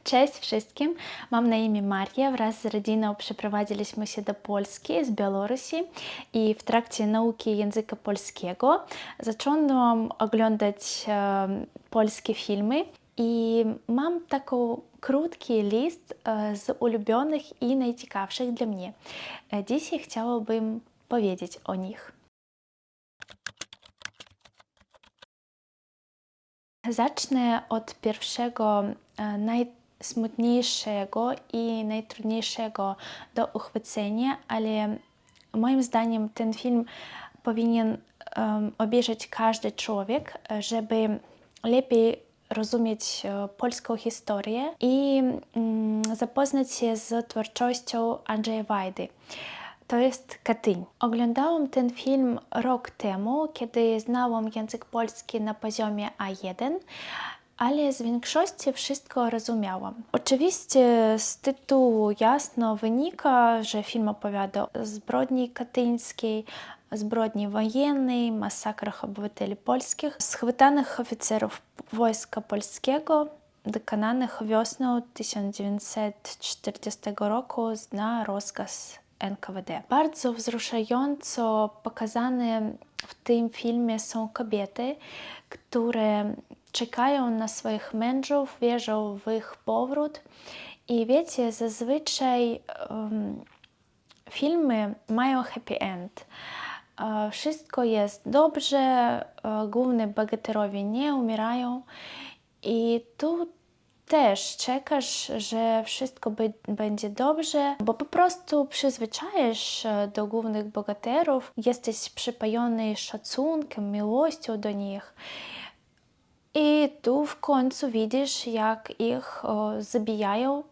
Cześć wszystkim, mam na imię Maria. Wraz z rodziną przeprowadziliśmy się do Polski z Białorusi i w trakcie nauki języka polskiego zaczęłam oglądać polskie filmy i mam taki krótki list z ulubionych i najciekawszych dla mnie. Dzisiaj chciałabym powiedzieć o nich. Zacznę od pierwszego, najsmutniejszego i najtrudniejszego do uchwycenia, ale moim zdaniem ten film powinien obejrzeć każdy człowiek, żeby lepiej rozumieć polską historię i zapoznać się z twórczością Andrzeja Wajdy. To jest Katyń. Oglądałam ten film rok temu, kiedy znałam język polski na poziomie A1, ale z większości wszystko rozumiałam. Oczywiście z tytułu jasno wynika, że film opowiada o zbrodni katyńskiej, zbrodni wojennej, masakrach obywateli polskich, schwytanych oficerów Wojska Polskiego, dokonanych wiosną 1940 roku na rozkaz NKWD. Bardzo wzruszająco pokazane w tym filmie są kobiety, które czekają na swoich mężów, wierzą w ich powrót. I wiecie, zazwyczaj filmy mają happy end. Wszystko jest dobrze, główni bohaterowie nie umierają i tu też czekasz, że wszystko będzie dobrze, bo po prostu przyzwyczajasz do głównych bohaterów, jesteś przypojony szacunkiem, miłością do nich. I tu w końcu widzisz, jak ich zabijają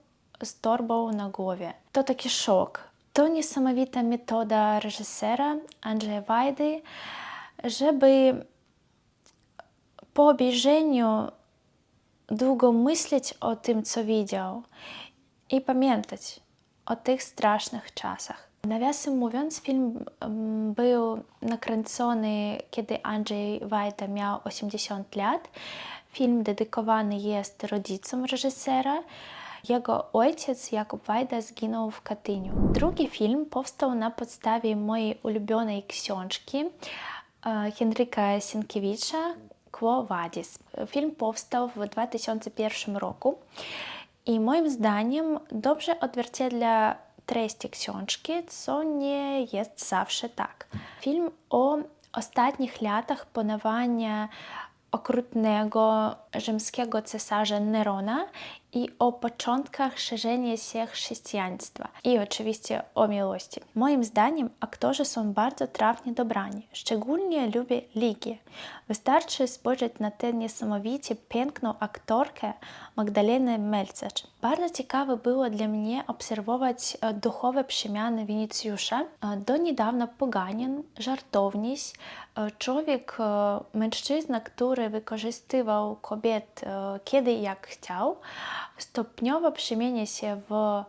z torbą na głowie. To taki szok. To niesamowita metoda reżysera Andrzeja Wajdy, żeby po obejrzeniu długo myśleć o tym, co widział i pamiętać o tych strasznych czasach. Nawiasem mówiąc, film był nakręcony, kiedy Andrzej Wajda miał 80 lat. Film dedykowany jest rodzicom reżysera. Jego ojciec, Jakub Wajda, zginął w Katyniu. Drugi film powstał na podstawie mojej ulubionej książki Henryka Sienkiewicza Quo Vadis. Film powstał w 2001 roku i moim zdaniem dobrze odzwierciedla treści książki, co nie jest zawsze tak. Film o ostatnich latach panowania okrutnego rzymskiego cesarza Nerona i o początkach szerzenia się chrześcijaństwa i oczywiście o miłości. Moim zdaniem aktorzy są bardzo trafnie dobrani. Szczególnie lubię Ligię. Wystarczy spojrzeć na tę niesamowicie piękną aktorkę Magdalenę Melcerz. Bardzo ciekawe było dla mnie obserwować duchowe przemiany Winicjusza. Do niedawna poganin, żartowniś, człowiek, mężczyzna, który wykorzystywał kobiet kiedy i jak chciał, stopniowo przemienia się w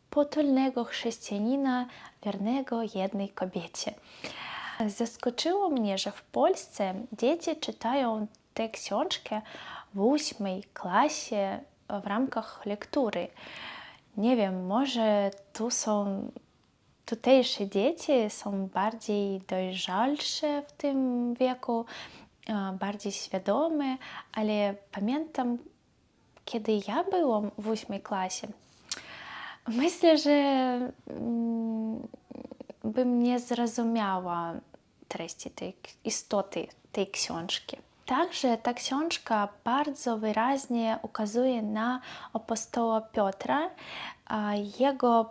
potulnego chrześcijanina, wiernego jednej kobiecie. Zaskoczyło mnie, że w Polsce dzieci czytają tę książkę w 8 klasie w ramach lektury. Nie wiem, może tutejsze dzieci są bardziej dojrzalsze w tym wieku, bardziej świadome, ale pamiętam, kiedy ja byłam w 8 klasie, myślę, że bym nie zrozumiała treści istoty tej książki. Także ta książka bardzo wyraźnie ukazuje na apostoła Piotra, jego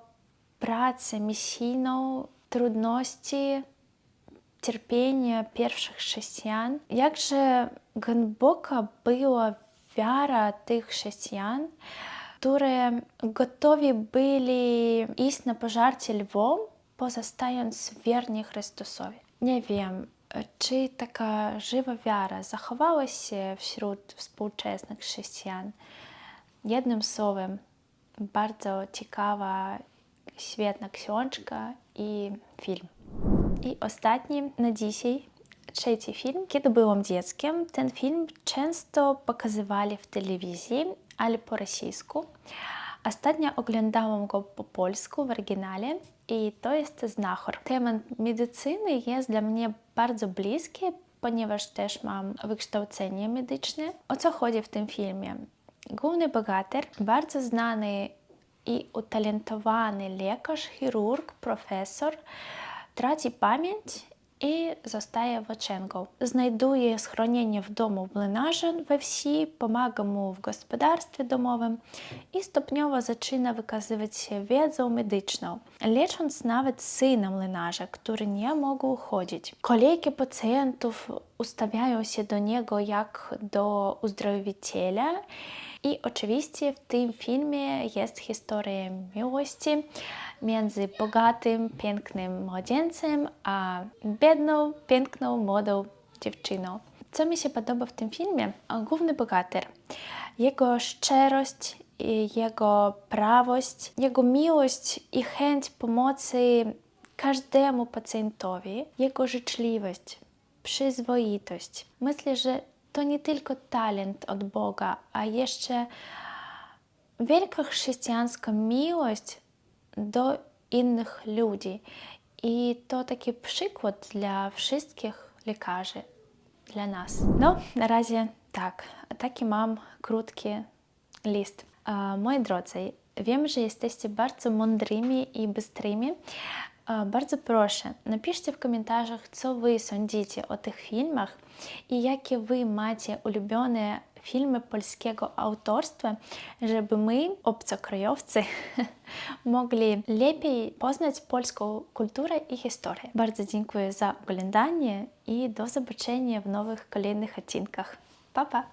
pracę misyjną, trudności, cierpienie pierwszych chrześcijan. Jakże głęboka była wiara tych chrześcijan, które gotowi byli iść na pożarcie lwom, pozostając wierni Chrystusowi. Nie wiem, czy taka żywa wiara zachowała się wśród współczesnych chrześcijan. Jednym słowem, bardzo ciekawa, świetna książka i film. I ostatni na dzisiaj trzeci film. Kiedy byłam dzieckiem, ten film często pokazywali w telewizji, ale po rosyjsku. Ostatnio oglądałam go po polsku w oryginale i to jest Znachor. Temat medycyny jest dla mnie bardzo bliski, ponieważ też mam wykształcenie medyczne. O co chodzi w tym filmie? Główny bohater, bardzo znany i utalentowany lekarz, chirurg, profesor, traci pamięć i zostaje włóczęgą. Znajduje schronienie w domu młynarza we wsi, pomaga mu w gospodarstwie domowym i stopniowo zaczyna wykazywać się wiedzą medyczną, lecząc nawet syna młynarza, który nie mógł chodzić. Kolejki pacjentów ustawiają się do niego jak do uzdrowiciela. I oczywiście w tym filmie jest historia miłości między bogatym, pięknym młodzieńcem a biedną, piękną, młodą dziewczyną. Co mi się podoba w tym filmie? Główny bohater, jego szczerość, jego prawość, jego miłość i chęć pomocy każdemu pacjentowi, jego życzliwość, przyzwoitość. Myślę, że to nie tylko talent od Boga, a jeszcze wielka chrześcijańska miłość do innych ludzi. I to taki przykład dla wszystkich lekarzy, dla nas. No, na razie tak. Taki mam krótki list. Moi drodzy, wiem, że jesteście bardzo mądrymi i bystrymi. Bardzo proszę, napiszcie w komentarzach, co wy sądzicie o tych filmach i jakie wy macie ulubione filmy polskiego autorstwa, żeby my, obcokrajowcy, mogli lepiej poznać polską kulturę i historię. Bardzo dziękuję za oglądanie i do zobaczenia w nowych kolejnych odcinkach. Pa, pa!